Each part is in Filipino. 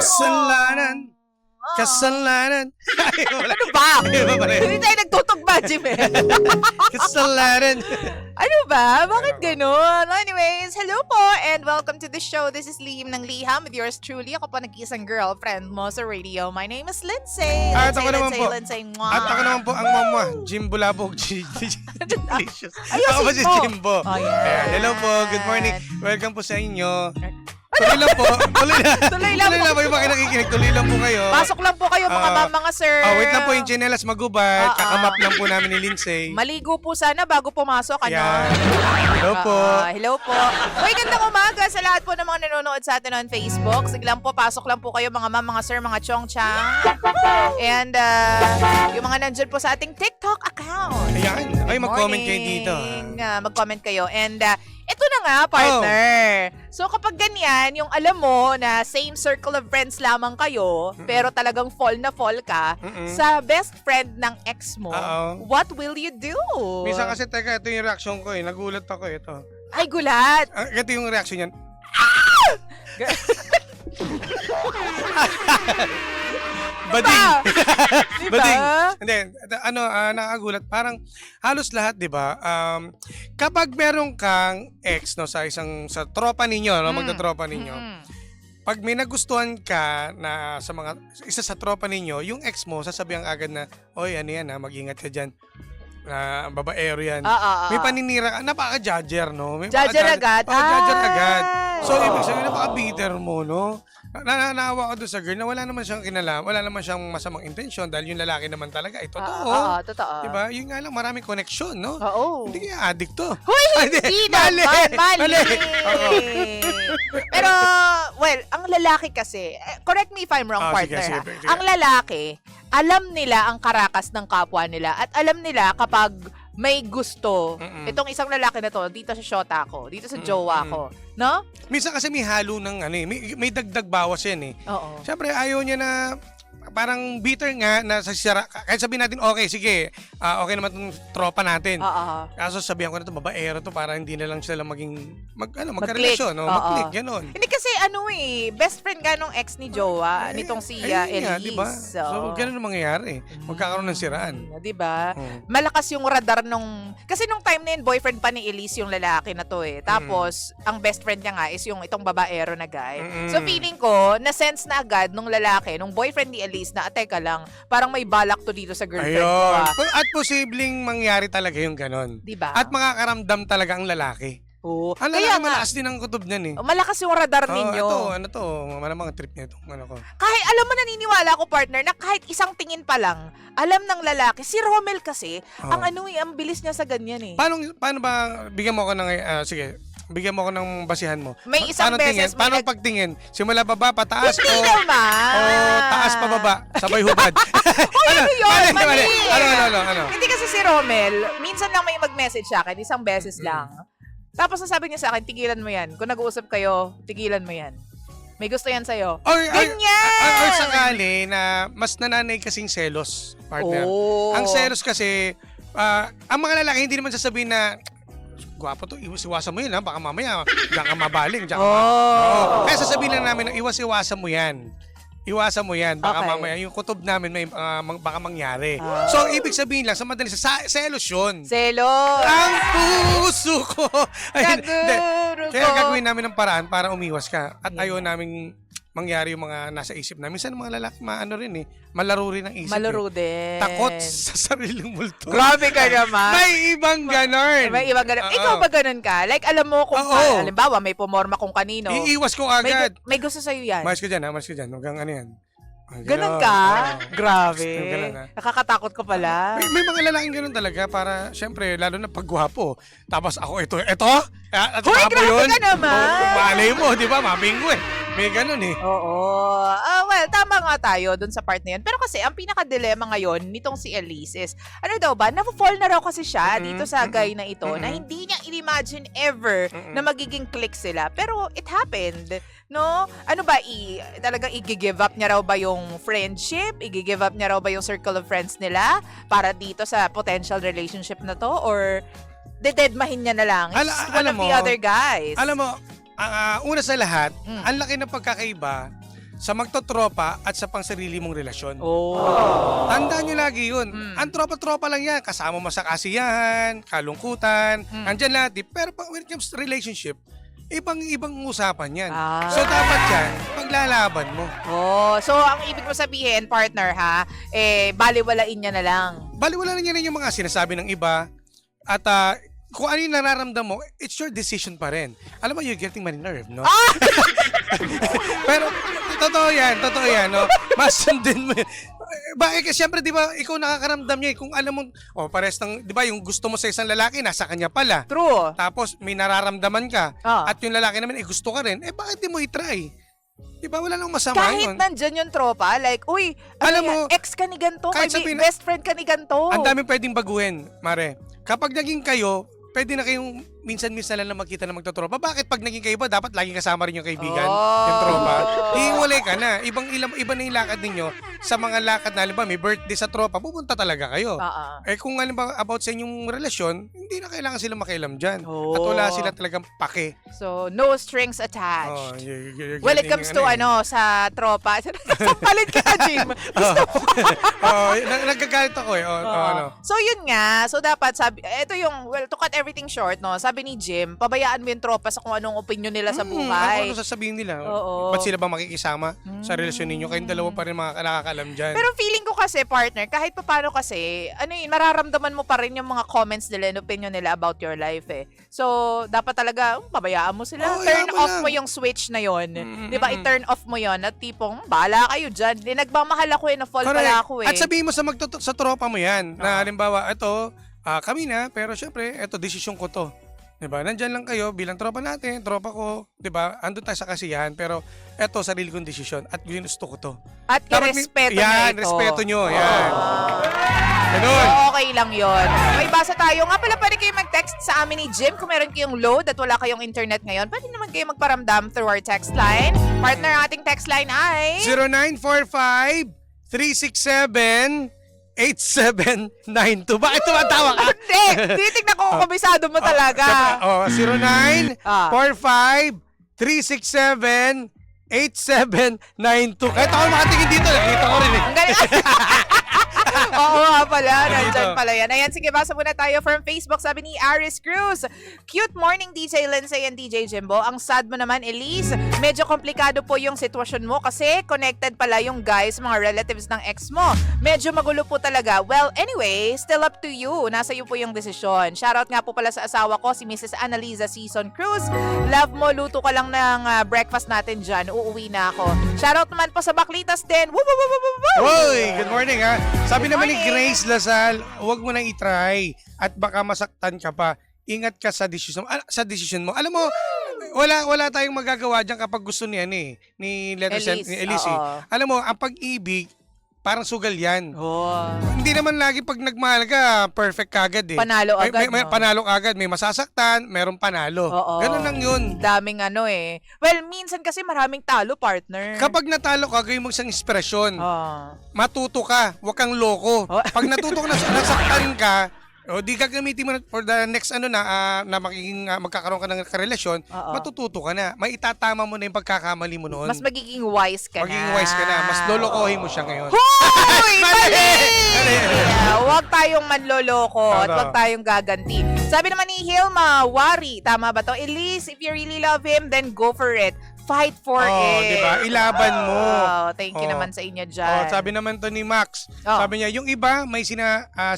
Kasalanan. Kasalanan. Ano ba? Hindi tayo nagtutugba, Jimel. Kasalanan. Ano ba? Bakit ganun? Anyways, hello po and welcome to the show. This is Lihim ng Liham with yours truly. Ako po nag-isang girlfriend mo sa radio. My name is Lindsay. At ako naman po. Lindsay. At ako naman po ang mama, Jim Bulabog. Delicious. Ayun, Ako ba si Jimbo. Jimbo? Oh, yeah. Ayan, hello po, good morning. Welcome po sa inyo. Tuloy lang po. Tuloy lang. Tuloy lang Tuloy po. lang po yung mga nakikinig. Tuloy lang po kayo. Pasok lang po kayo mga sir. Wait lang po yung chinelas magubad. Kakamap lang po namin ni Lindsay. Maligo po sana bago pumasok. Ano? Yan. Hello po. Hello po. Uy, gandang umaga sa lahat po ng mga nanonood sa atin on Facebook. Sige lang po, pasok lang po kayo mga sir, mga chong-chang. And yung mga nandyan po sa ating TikTok account. Ayan. Ay, mag-comment kayo dito. Mag-comment kayo. And ito na nga, partner. So kapag ganyan, yung alam mo na same circle of friends lamang kayo, pero talagang fall na fall ka sa best friend ng ex mo, what will you do? Minsan kasi, teka, ito yung reaction ko eh. Nagulat ako eh. Ito. Ay, gulat. Ito yung reaction yan. Bading. Diba? Bading. Hindi, nakagulat. Parang halos lahat, di ba? Kapag meron kang ex, no, sa tropa ninyo, no, magta-tropa ninyo, pag may nagustuhan ka na isa sa tropa ninyo, yung ex mo, sasabihan agad na, oy, ano yan ha, mag-ingat ka dyan. Babaero yan. May paninira ka. Napaka-judger, no? Judger agad? Judger agad. So, ibig sabihin, napaka-bitter mo, no? Nanawa ko doon sa girl na wala naman siyang kinalam, wala naman siyang masamang intensyon dahil yung lalaki naman talaga, totoo. Totoo. Diba? Yun nga lang, maraming connection, no? Oo. Hindi kaya addict to. Huy, hindi naman. Mali. Pero, well, ang lalaki kasi, correct me if I'm wrong, partner, sige. Ang lalaki, alam nila ang karakas ng kapwa nila at alam nila kapag may gusto, itong isang lalaki na to, dito sa shota ko, dito sa jowa ko, no? Minsan kasi may halo ng may dagdag bawas yan eh. Oo. Siyempre, ayaw niya na parang bitter nga na sa sira. Kahit sabihin natin, okay, sige, okay naman itong tropa natin. Kaso sabihan ko na ito, babaero to para hindi na lang sila magkarelasyon. Mag-click, gano'n. Hindi kasi best friend ka nung ex ni Jowa, nitong si Elise. Diba? So, gano'n ang mangyayari. Magkakaroon ng siraan. Diba? Malakas yung radar kasi nung time na yun, boyfriend pa ni Elise yung lalaki na to eh. Tapos, ang best friend niya nga is yung itong babaero na guy. So, feeling ko, na-sense na agad nung lalaki, nung boyfriend ni Elise, na teka lang, parang may balak to dito sa girlfriend ko. At posibleng mangyari talaga yung ganon. Diba? At makakaramdam talaga ang lalaki. Oo. Ang lalaki malakas din ang kutob niyan eh. Malakas yung radar ninyo. Ano to? Malamang trip niya ito. Kahit, alam mo, naniniwala ko, partner, na kahit isang tingin pa lang, alam ng lalaki, si Romel kasi, ang bilis niya sa ganyan eh. Paano ba, bigyan mo ako ng, bigyan mo ako ng basihan mo. May isang beses. Paano pagtingin? Simula baba, pataas hindi naman. O taas pa baba, sabay hubad. Ano yun? Mali. Ano? Hindi kasi si Romel, minsan lang may mag-message sa akin, isang beses lang. Tapos nasabi niya sa akin, tigilan mo yan. Kung nag-uusap kayo, tigilan mo yan. May gusto yan sa'yo. Ganyan! Or sakali na mas nananay kasing selos, partner. Ang selos kasi, ang mga lalaki hindi naman sasabihin na, gwapo to, iwas-iwasan mo yun ha, baka mamaya diyan ka mabaling, Kaya sasabihin lang namin na iwas-iwasan mo yan. Iwasan mo yan, baka mamaya yung kutob namin may baka mangyari. So ibig sabihin lang sa madali selos yun. Selos. Ang puso ko. Kaguro ko. Kaya gagawin namin ng paraan para umiwas ka at ayaw namin mangyari yung mga nasa isip namin. Minsan mga lalaki malaro rin ang isip. Malaro din. Takot sa sariling multo. Grabe ka naman. May ibang ganon. Ikaw ba ganon ka? Like, alam mo kung halimbawa may pumorma kung kanino. Iiwas ko agad. May gusto sa'yo yan. Mas ka dyan. Huwag kang ano yan. Ganon ka? Grabe. Ganun, Nakakatakot ka pala. May mga lalaking ganon talaga para, syempre, lalo na pagguwapo. Tapos ako ito. At Hoy, grabe ka naman. Malay mo, di ba? Mabinggo eh. May ganon eh. Oo. Well, tama nga tayo dun sa part na yun. Pero kasi, ang pinaka-dilemma ngayon nitong si Elise is, ano daw ba, na-fall na raw kasi siya dito sa guy na ito na hindi niya in-imagine ever na magiging click sila. Pero it happened. No? Ano ba, talagang i-give up niya raw ba yung friendship? I-give up niya raw ba yung circle of friends nila para dito sa potential relationship na to? Or dededmahin niya na lang? It's one of the other guys. Alam mo, una sa lahat, ang laki ng pagkakaiba sa magtotropa at sa pangsarili mong relasyon. Oh. Tandaan nyo lagi yun. Ang tropa-tropa lang yan. Kasama mo sa kasiyahan, kalungkutan, andyan lahat. Pero when it comes to relationship, ibang usapan yan. So dapat yan, paglalaban mo. Oh, so ang ibig mo sabihin, partner ha, baliwalain niya na lang. Baliwala na niya rin yung mga sinasabi ng iba at kung ano yung nararamdam mo, it's your decision pa rin. Alam mo, you're getting my nerve, no? Pero, totoo yan, no? Masundin mo yun. Bakit? Siyempre, di ba, ikaw nakakaramdam niya. Kung alam mo, pares ng, di ba, yung gusto mo sa isang lalaki, nasa kanya pala. True. Tapos, may nararamdaman ka. At yung lalaki naman, gusto ka rin. Bakit di mo itry? Di ba, wala nang masama Kahit yun. nandyan yung tropa, like, uy, Alam mo, ex ka ni ganito, kahit may sabihin best friend ka ni ganito. Ang dami pwedeng baguhin, Mare. Kapag naging kayo, pwede na kayong minsan-minsan lang na magkita na magtotropa. Bakit pag naging kayo ba, dapat laging kasama rin yung kaibigan, yung tropa? Hiwalay ka na. Iba na yung lakad ninyo. Sa mga lakad na, halimbawa, may birthday sa tropa, pupunta talaga kayo. Kung halimbawa about sa inyong relasyon, hindi na kailangan sila makialam dyan. At wala sila talagang pake. So, no strings attached. You're Well, it comes to sa tropa. Sampalit ka na, Jim. Nagkagalit ako So, yun nga. So, dapat sabi, ito yung, to cut everything short, no? Sabi ni Jim, pabayaan mo yung tropa sa kung anong opinion nila sa buhay. Ano sasabihin nila? Oo. Ba't sila ba makikisama sa relasyon ninyo? Kayong dalawa pa rin mga nakakaalam dyan. Pero feeling ko kasi, partner, kahit pa paano kasi, mararamdaman mo pa rin yung mga comments nila and opinion nila about your life eh. So, dapat talaga, pabayaan mo sila. Turn off mo yung switch na yon. Di ba? I-turn off mo yon at tipong, bahala kayo dyan. Nagmamahal ako na-fall pala ako eh. At sabihin mo sa tropa mo yan, na halimbawa, ito, kami na, pero syempre, ito, desisyon ko to. Diba? Nandyan lang kayo bilang tropa natin, tropa ko, diba? Andun tayo sa kasiyahan, pero eto, sarili kong desisyon at ginusto ko to. At i-respeto nyo ito. Respeto nyo, yan. Ganun. So, okay lang yon. May basa tayo. Nga pala, pwede kayo mag-text sa amin ni Jim kung meron kayong load at wala kayong internet ngayon. Pwede naman kayo magparamdam through our text line. Partner, ating text line ay... 0945-367-8792. Bakit tumatawa ka? Hindi! Titignan ko kung kabisado mo talaga. 0945-367-8792. Kahit ako makatingin dito, nakita ko rin eh. Ang galing. Oo nga pala, nandyan pala yan. Ayan, sige, basa muna tayo from Facebook. Sabi ni Aris Cruz, cute morning DJ Lindsay and DJ Jimbo. Ang sad mo naman, Elise. Medyo komplikado po yung sitwasyon mo kasi connected pala yung guys, mga relatives ng ex mo. Medyo magulo po talaga. Well, anyway, still up to you. Nasa iyo po yung desisyon. Shoutout nga po pala sa asawa ko, si Mrs. Annalisa Season Cruz. Love mo, luto ka lang ng breakfast natin dyan. Uuwi na ako. Shoutout naman po sa Baklitas din. Woo! Hoy, good morning ha. Sabi naman ni Grace Lasal, huwag mo nang i-try at baka masaktan ka pa. Ingat ka sa decision mo. Alam mo, wala tayong magagawa diyan kapag gusto niya ni Elise. Alam mo, ang pag-ibig parang sugal yan. Hindi naman lagi pag nagmahal ka, perfect kagad eh. Panalo agad. May panalo agad. May masasaktan, merong panalo. Ganun lang yun. Daming Well, minsan kasi maraming talo, partner. Kapag natalo ka, gawin mo isang inspirasyon. Matuto ka. Huwag kang loko. Pag natuto ka, nasaktan ka, di gagamitin mo for the next na magkakaroon ka ng karelasyon, matututo ka na. May itatama mo na yung pagkakamali mo noon. Mas magiging wise ka na. Mas lolokohin mo siya ngayon. Hoy! Mali! Huwag tayong manloloko at huwag tayong gaganti. Sabi naman ni Hilma, Wari, tama ba to? Elise, if you really love him, then go for it. Fight for it. Diba? Ilaban mo. Thank you naman sa inyo dyan. Sabi naman to ni Max. Sabi niya, yung iba may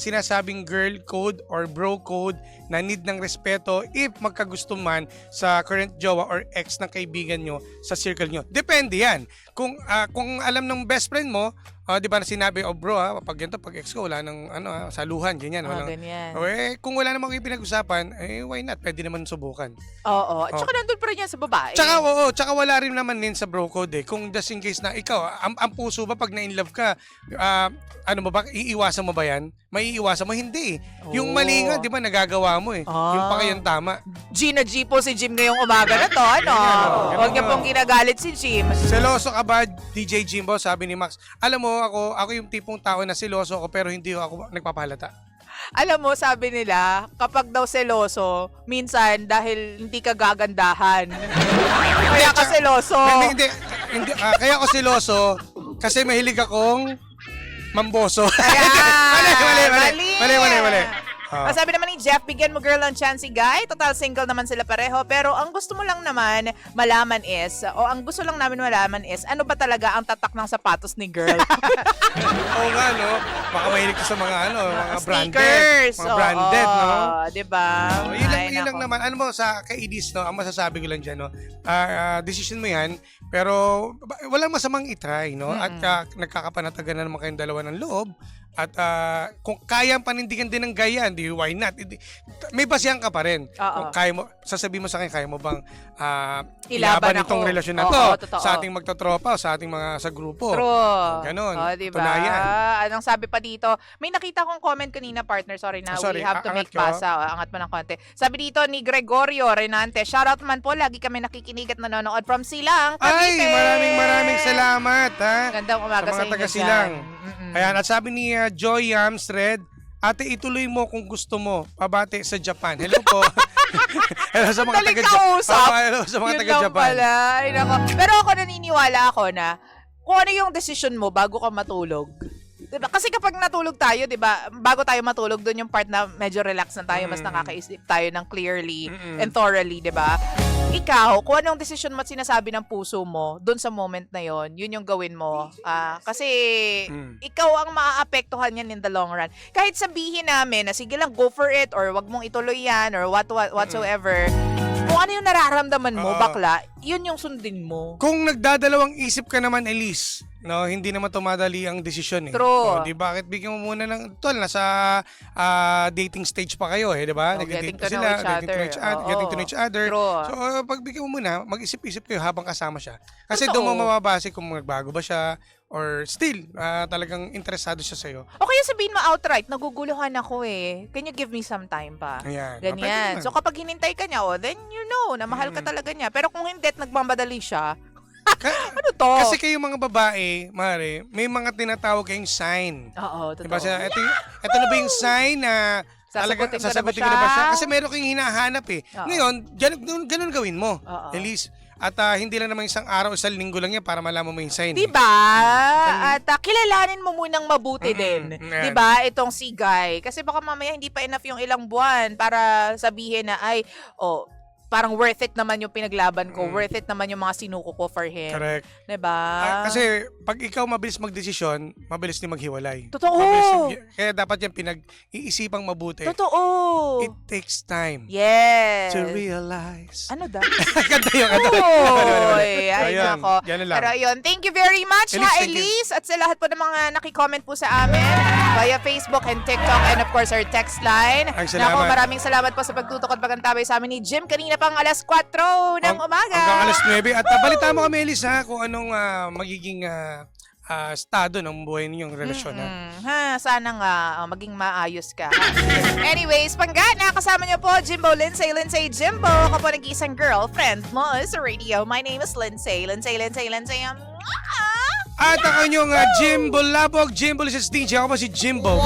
sinasabing girl code or bro code na need ng respeto if magkagusto man sa current jowa or ex ng kaibigan nyo sa circle nyo. Depende yan. Kung alam ng best friend mo, di ba na sinabi, bro pag ganito, pag ex ko, wala nang saluhan, ganyan. Ganyan. Kung wala namang pinag-usapan, why not? Pwede naman subukan. Oo. Tsaka nandun pa rin yan sa babae. Tsaka wala rin naman din sa bro code eh. Kung just in case na ikaw, ang puso ba pag na-inlove ka, iiwasan mo ba yan? May iiwasan mo? Hindi eh. Yung mali nga, di ba, nagagawa mo eh. Yung pa kayong tama. Gina G po si Jim ngayong umaga na to, Huwag niya pong ginagalit si Jim. Seloso ka ba, DJ Jimbo? Sabi ni Max. Alam mo, ako yung tipong tao na seloso ako pero hindi ako nagpapalata. Alam mo, sabi nila, kapag daw seloso, minsan dahil hindi ka gagandahan. Kaya ka seloso. Hindi. hindi, kaya ako siloso kasi mahilig akong mamboso. Mali. Sabi naman ni Jeff, bigyan mo girl ng chance si Guy. Total single naman sila pareho. Pero ang gusto mo lang naman malaman is, ang gusto lang namin malaman is, ano ba talaga ang tatak ng sapatos ni girl? Oo nga, no? Baka mahilig ko sa mga, mga branded. Sneakers. Mga branded, no? Diba? Yun lang naman. Ano mo, sa kay Edis, no? Ang masasabi ko lang dyan, no? Decision mo yan, pero walang masamang itry, no? At nagkakapanatagan na naman kayong dalawa ng loob. At kung kayang panindigan din ng gaya, di why not? May basihan ka pa rin. Kung kaya mo, sasabihin mo sa akin, kaya mo bang ilaban itong relasyon na to sa ating magtotropa o sa ating mga sa grupo. True. Ganon. Diba? Tunayan. Anong sabi pa dito? May nakita kong comment kanina, partner. Sorry na, we have to make pasa. Angat mo ng konti. Sabi dito ni Gregorio Renante, shoutout man po, lagi kami nakikinig at nanonood from Silang, Cavite. Ay, maraming salamat, ha? Gandang umaga sa mga sa inyo taga-Silang. dyan. Ayan, at sabi ni Joy Amstred, ate, ituloy mo kung gusto mo. Pabati sa Japan. Hello po. Hello sa mga taga-Japan. Hello sa mga taga-Japan. Ay, nako. Pero ako naniniwala ako na kung ano yung decision mo bago ka matulog. Diba? Kasi kapag natulog tayo, diba, bago tayo matulog, doon yung part na medyo relax na tayo, mas nakakaisip tayo ng clearly and thoroughly, diba? Ikaw, kung anong decision mo at sinasabi ng puso mo, doon sa moment na yon, yun yung gawin mo. Kasi ikaw ang maaapektuhan yan in the long run. Kahit sabihin namin na sige lang, go for it, or wag mong ituloy yan, or whatsoever, kung ano yung nararamdaman mo, bakla, yun yung sundin mo. Kung nagdadalawang isip ka naman, Elise, no, hindi naman tumadali ang desisyon eh. True. Di bakit bigyan mo muna ng nasa dating stage pa kayo eh, di ba? Getting to Nag-date know each other. Getting to know each other. True. So, pagbigyan mo muna, mag-isip-isip kayo habang kasama siya. Kasi Totoo. doon mo mababase kung magbago ba siya or still talagang interesado siya sa'yo. O kaya sabihin mo outright, naguguluhan ako eh. Can you give me some time pa? Ayan. Ganyan. So kapag hinintay ka niya, then you know, na mahal ka talaga niya. Pero kung hindi at nagmamadali siya, ano to? Kasi kayo mga babae, Mare, may mga tinatawag kayong sign. Oo, totoo. Diba? Ito na ba yung sign na Sasagutin ko sasagutin na ba siya? Kasi meron kayong hinahanap eh. Oo. Ngayon, ganun gawin mo. Oo. Elise. At hindi lang naman isang araw, isang linggo lang yan para malaman mo yung sign. Diba? At kilalanin mo munang mabuti din. Yan. Diba? Itong si Guy. Kasi baka mamaya hindi pa enough yung ilang buwan para sabihin na parang worth it naman yung pinaglaban ko. Worth it naman yung mga sinuko ko for him. Correct. Diba? Kasi pag ikaw mabilis magdesisyon, mabilis din maghiwalay. Totoo. Kaya dapat yan pinag-iisipang mabuti. Totoo. It takes time Yes. to realize. Ano daw? Kanta yun. Oy, ay Ayun, nako. yan lang. Pero ayun, thank you very much Elise, ha, thank you. Elise. At sa lahat po ng mga nakicomment po sa amin via Facebook and TikTok and of course our text line. Ay, salamat. Nako, maraming salamat po sa pagtutok at pagkantabay sa amin ni Jim kanina pang alas 4 ng umaga. Hanggang alas 9. At balita mo kami, Elise, ha, kung anong magiging estado ng buhay ninyong relasyon. Sana nga maging maayos ka. Anyways, panggana, kasama niyo po Jimbo Lindsay Jimbo. Ako po nag-iisang girlfriend mo sa radio. My name is Lindsay. At ang inyong Jimbo Labog, Jimbo Lisis DJ. Ako po si Jimbo.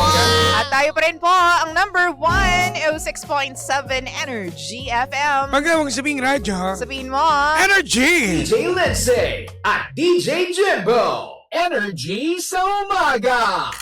At tayo pa rin po ang number 106.7 Energy FM. Pag mong sabing radyo, Sabihin mo, Energy! DJ Lindsay at DJ Jimbo. Energy sa umaga.